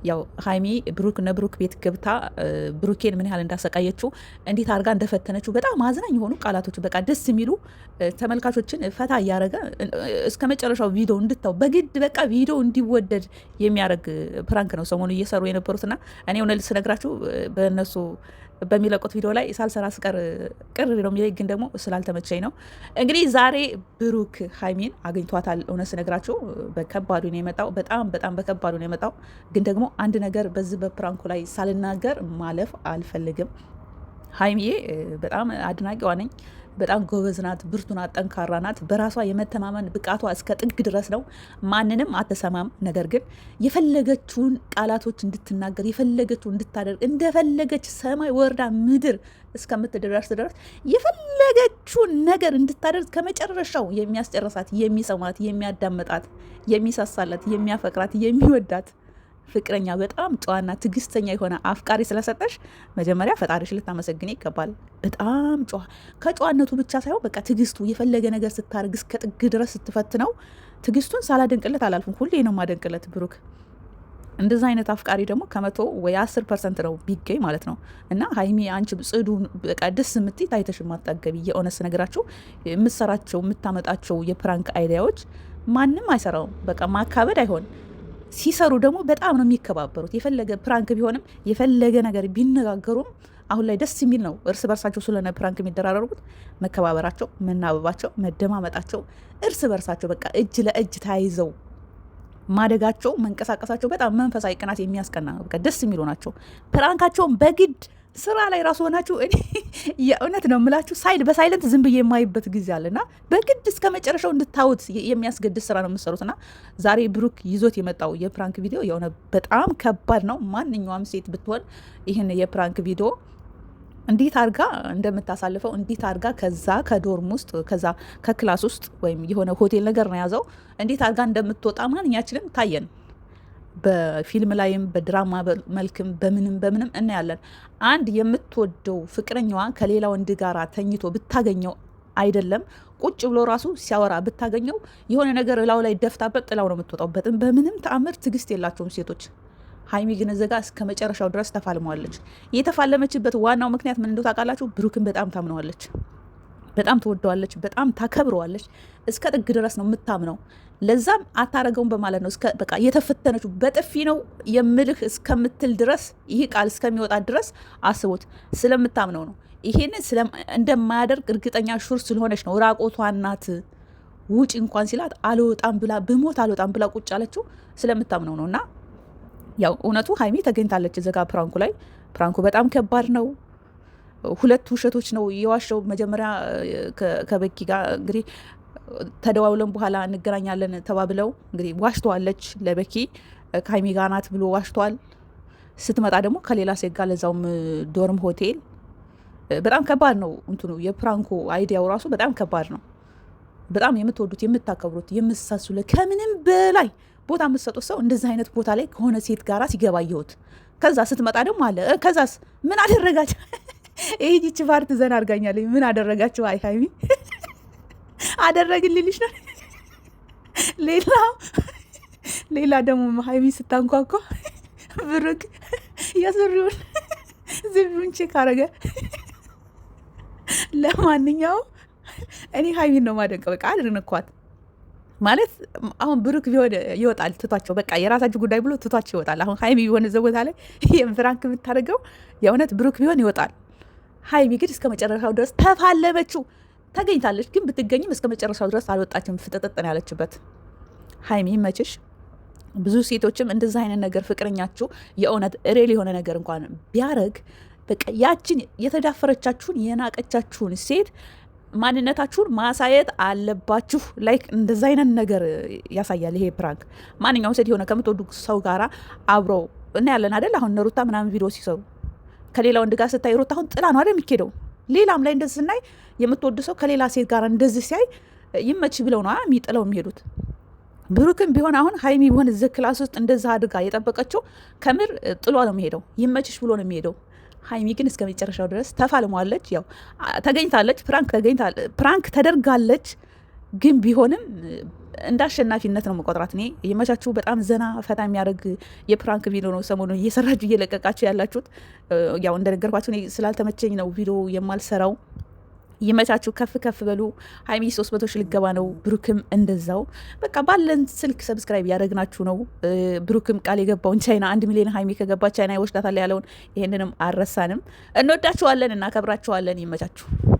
ያው ሀይሚ ብሩክ ቤት ገብታ ብሩኬን ምን ያህል እንዳሰቃየችው እንዴት አድርጋ እንደፈተነችው በጣም አዝናኝ የሆኑ ቃላቶች በቃ ደስ የሚሉ ተመልካቾችን ፈታ እያደረገ እስከ መጨረሻው ቪዲዮ እንድታው በግድ በቃ ቪዲዮ እንዲወደድ የሚያደርግ ፕራንክ ነው ሰሞኑ እየሰሩ የነበሩትና እኔ ሆነ ልስነግራችሁ በእነሱ በሚለቁት ቪዲዮ ላይ ሳልሰራ ስቀር ቅር ነው የሚለኝ፣ ግን ደግሞ ስላልተመቸኝ ነው። እንግዲህ ዛሬ ብሩክ ሀይሚን አግኝቷታል። እውነት ስነግራችሁ በከባዱ ነው የመጣው፣ በጣም በከባዱ ነው የመጣው። ግን ደግሞ አንድ ነገር በዚህ በፕራንኩ ላይ ሳልናገር ማለፍ አልፈልግም። ሀይሚዬ በጣም አድናቂዋ ነኝ። በጣም ጎበዝ ናት፣ ብርቱ ናት፣ ጠንካራ ናት። በራሷ የመተማመን ብቃቷ እስከ ጥግ ድረስ ነው። ማንንም አትሰማም። ነገር ግን የፈለገችውን ቃላቶች እንድትናገር የፈለገችውን እንድታደርግ እንደፈለገች ሰማይ ወርዳ ምድር እስከምትደርስ ድረስ የፈለገችውን ነገር እንድታደርግ ከመጨረሻው የሚያስጨርሳት፣ የሚሰማት፣ የሚያዳምጣት፣ የሚሳሳላት፣ የሚያፈቅራት፣ የሚወዳት ፍቅረኛ በጣም ጨዋና ትዕግስተኛ የሆነ አፍቃሪ ስለሰጠሽ መጀመሪያ ፈጣሪሽ ልታመሰግን ይገባል። በጣም ጨዋ፣ ከጨዋነቱ ብቻ ሳይሆን በቃ ትዕግስቱ የፈለገ ነገር ስታደርግ እስከ ጥግ ድረስ ስትፈትነው ትዕግስቱን ሳላደንቅለት አላልፍም። ሁሌ ነው ማደንቅለት ብሩክ። እንደዛ አይነት አፍቃሪ ደግሞ ከመቶ ወይ 10% ነው ቢገኝ ማለት ነው። እና ሀይሚ አንቺ ጽዱ በቃ ደስ የምትይ ታይተሽ ማጠገቢ የእውነት ነገራችሁ የምትሰራቸው የምታመጣቸው የፕራንክ አይዲያዎች ማንም አይሰራውም። በቃ ማካበድ አይሆን ሲሰሩ ደግሞ በጣም ነው የሚከባበሩት። የፈለገ ፕራንክ ቢሆንም የፈለገ ነገር ቢነጋገሩም አሁን ላይ ደስ የሚል ነው። እርስ በርሳቸው ስለሆነ ፕራንክ የሚደራረጉት መከባበራቸው፣ መናበባቸው፣ መደማመጣቸው እርስ በርሳቸው በቃ እጅ ለእጅ ተያይዘው ማደጋቸው፣ መንቀሳቀሳቸው በጣም መንፈሳዊ ቅናት የሚያስቀና ነው። በቃ ደስ የሚሉ ናቸው። ፕራንካቸውን በግድ ስራ ላይ ራሱ ሆናችሁ እኔ የእውነት ነው የምላችሁ ሳይድ በሳይለንት ዝም ብዬ የማይበት ጊዜ አለና በግድ እስከ መጨረሻው እንድታዩት የሚያስገድድ ስራ ነው የምትሰሩትና ዛሬ ብሩክ ይዞት የመጣው የፕራንክ ቪዲዮ የሆነ በጣም ከባድ ነው። ማንኛውም ሴት ብትሆን ይህን የፕራንክ ቪዲዮ እንዴት አርጋ እንደምታሳልፈው እንዴት አርጋ ከዛ ከዶርም ውስጥ ከዛ ከክላስ ውስጥ ወይም የሆነ ሆቴል ነገር ነው ያዘው እንዴት አርጋ እንደምትወጣ ማንኛችንም ታየን። በፊልም ላይም በድራማ መልክም በምንም እናያለን። አንድ የምትወደው ፍቅረኛዋ ከሌላ ወንድ ጋር ተኝቶ ብታገኘው አይደለም ቁጭ ብሎ ራሱ ሲያወራ ብታገኘው የሆነ ነገር እላው ላይ ደፍታበት ጥላው ነው የምትወጣው። በምንም ተአምር ትዕግስት የላቸውም ሴቶች። ሀይሚ ግን እዘጋ እስከ መጨረሻው ድረስ ተፋልመዋለች። የተፋለመችበት ዋናው ምክንያት ምን እንደው ታውቃላችሁ? ብሩክን በጣም ታምነዋለች፣ በጣም ትወደዋለች፣ በጣም ታከብረዋለች። እስከ ጥግ ድረስ ነው የምታምነው። ለዛም አታረገውን በማለት ነው በቃ የተፈተነችው። በጥፊ ነው የምልህ እስከምትል ድረስ ይህ ቃል እስከሚወጣ ድረስ አስቦት ስለምታምነው ነው። ይሄንን እንደማያደርግ እርግጠኛ ሹር ስለሆነች ነው ራቆቷን ናት ውጭ እንኳን ሲላት አልወጣም ብላ ብሞት አልወጣም ብላ ቁጭ አለችው ስለምታምነው ነው። እና ያው እውነቱ ሀይሚ ተገኝታለች እዘጋ ፕራንኩ ላይ። ፕራንኩ በጣም ከባድ ነው። ሁለት ውሸቶች ነው የዋሸው። መጀመሪያ ከበኪ ጋር እንግዲህ ተደዋውለን በኋላ እንገናኛለን ተባብለው እንግዲህ ዋሽተዋለች ለበኪ ከሀይሚ ጋር ናት ብሎ ዋሽተዋል። ስትመጣ ደግሞ ከሌላ ሴት ጋር ለዛውም ዶርም ሆቴል። በጣም ከባድ ነው እንትኑ የፕራንኩ አይዲያው ራሱ በጣም ከባድ ነው። በጣም የምትወዱት የምታከብሩት የምትሳሱለ ከምንም በላይ ቦታ የምትሰጡት ሰው እንደዚህ አይነት ቦታ ላይ ከሆነ ሴት ጋራ ሲገባ አየሁት። ከዛ ስትመጣ ደግሞ አለ ከዛስ ምን አደረጋቸው? ይህቺ ፓርት ዘና አድርጋኛለች። ምን አደረጋቸው? አይ ሀይሚ አደረግልልሽ ነው። ሌላ ደግሞ ሀይሚ ስታንኳኳ ብሩክ የሱሪውን ዝቢውን ቼክ አረገ። ለማንኛውም እኔ ሀይሚን ነው ማደንቀው። በቃ አድንኳት ማለት አሁን ብሩክ ቢሆን ይወጣል ትቷቸው፣ በቃ የራሳችሁ ጉዳይ ብሎ ትቷቸው ይወጣል። አሁን ሀይሚ ቢሆን እዛ ቦታ ላይ ፍራንክ የምታደርገው የእውነት ብሩክ ቢሆን ይወጣል። ሀይሚ ግን እስከ መጨረሻው ድረስ ተፋለመችው። ተገኝታለች፣ ግን ብትገኝም እስከ መጨረሻው ድረስ አልወጣችም። ፍጥጥጥን ያለችበት ሀይሚ መችሽ። ብዙ ሴቶችም እንደዚህ አይነት ነገር ፍቅረኛችሁ የእውነት ሬል የሆነ ነገር እንኳን ቢያረግ በቃ ያችን የተዳፈረቻችሁን የናቀቻችሁን ሴት ማንነታችሁን ማሳየት አለባችሁ። ላይክ እንደዛ አይነት ነገር ያሳያል ይሄ ፕራንክ። ማንኛውም ሴት የሆነ ከምትወዱ ሰው ጋራ አብረው እናያለን አይደል? አሁን ሩታ ምናምን ቪዲዮ ሲሰሩ ከሌላ ወንድ ጋር ስታይ ሩታ አሁን ጥላ ነው አይደል የሚኬደው? ሌላም ላይ እንደዚህ ስናይ የምትወዱ ሰው ከሌላ ሴት ጋር እንደዚህ ሲያይ ይመች ብለው ነው የሚጥለው የሚሄዱት። ብሩክም ቢሆን አሁን ሀይሚ ቢሆን እዚህ ክላስ ውስጥ እንደዚህ አድርጋ የጠበቀችው ከምር ጥሏ ነው የሚሄደው፣ ይመችሽ ብሎ ነው የሚሄደው። ሀይሚ ግን እስከ መጨረሻው ድረስ ተፋልሟለች። ያው ተገኝታለች፣ ፕራንክ ተደርጋለች። ግን ቢሆንም እንደ አሸናፊነት ነው መቆጥራት። እኔ የመቻችሁ በጣም ዘና ፈታ የሚያደርግ የፕራንክ ቪዲዮ ነው ሰሞኑን እየሰራችሁ እየለቀቃችሁ ያላችሁት። ያው እንደነገርኳችሁ እኔ ስላልተመቸኝ ነው ቪዲዮ የማልሰራው። ይመቻችሁ፣ ከፍ ከፍ በሉ። ሀይሚ 300 ሺህ ልገባ ነው፣ ብሩክም እንደዛው። በቃ ባለን ስልክ ሰብስክራይብ ያደረግናችሁ ነው። ብሩክም ቃል የገባውን ቻይና 1 ሚሊዮን ሀይሚ ከገባ ቻይና ይወስዳታል ያለውን ይሄንንም አልረሳንም። እንወዳችኋለን፣ እናከብራችኋለን። ይመቻችሁ።